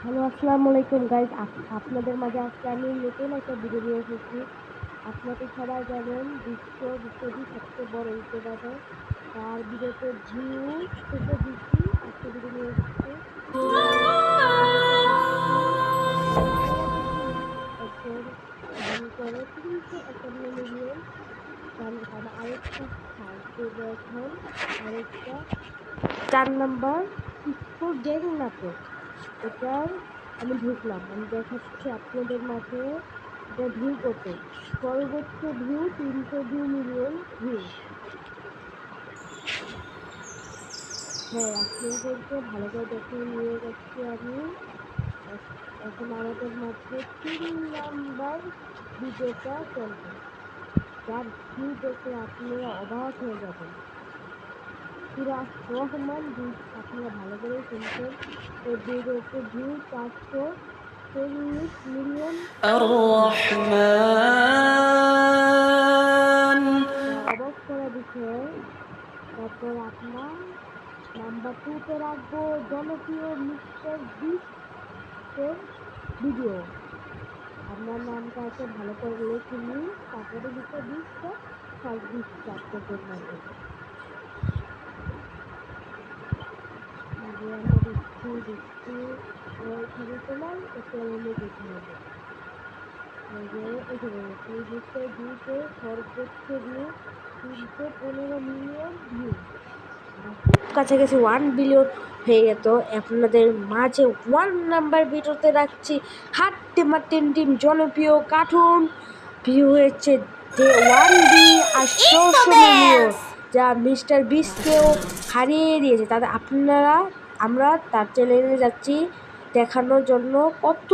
Hello, আসসালামু আলাইকুম guys. আপনাদের মাঝে আজকে আমি নতুন একটা ভিডিও নিয়ে এসেছি। আপনারা সবাই জানেন বিশ্ববিশ্বেরই সবচেয়ে বড় ইউটিউব আছে, তার ভিডিওতে ভিউ থেকে বেশি আজকে ভিডিও নিয়ে এসেছি। বাংলাদেশি এখন দান করে 351 মিলিয়ন তাহলে আরেকটা স্থান পেবে এখন, আরেকটা 4 নম্বর স্কুল গ্যাং নাটক। এটার আমি ঢুকলাম, আমি দেখাচ্ছি আপনাদের মাঝে। এটা ভিউ কত, সর্বোচ্চ ভিউ 302 মিলিয়ন ভিউ। হ্যাঁ, আপনাদেরকে ভালো করে দেখে নিয়ে যাচ্ছি আমি। এখন আমাদের মাঝে 3 নাম্বার ভিডিওটা চলবে, যার ভিউ দেখে আপনারা অবাক হয়ে যাবেন। সিরাজ রহমান আপনারা ভালো করে শুনছেন। এই ভিডিওতে ভিউ 440 মিলিয়ন। অবাক করা বিষয়। তারপর আপনার নাম্বার 2-তে রাখবো জনপ্রিয় মিস্টার বিস্টের ভিডিও। আপনার নামটা আছে ভালো করে লিখে নিন, তারপরে মিস্টার বিস্টটা ফার্স্ট দিচ্ছি আপনাদের মাঝে। যে আমরা দেখছি ওইখানে তোমার চ্যানেলে যেতে হবে। এখানে এই মিস্টার বিস্টে সর্বোচ্চ ভিউ 315 মিলিয়ন ভিউ, কাছাকাছি 1 বিলিয়ন হয়ে যেত। আপনাদের মাঝে 1 নাম্বার ভিডিওতে রাখছি হাট্টিমা টিম জনপ্রিয় কার্টুন। ভিউ হয়েছে 1 বিলিয়ন, যা মিস্টার বিস্টকেও হারিয়ে দিয়েছে। তাদের আমরা তার চ্যানেলে যাচ্ছি দেখানোর জন্য কত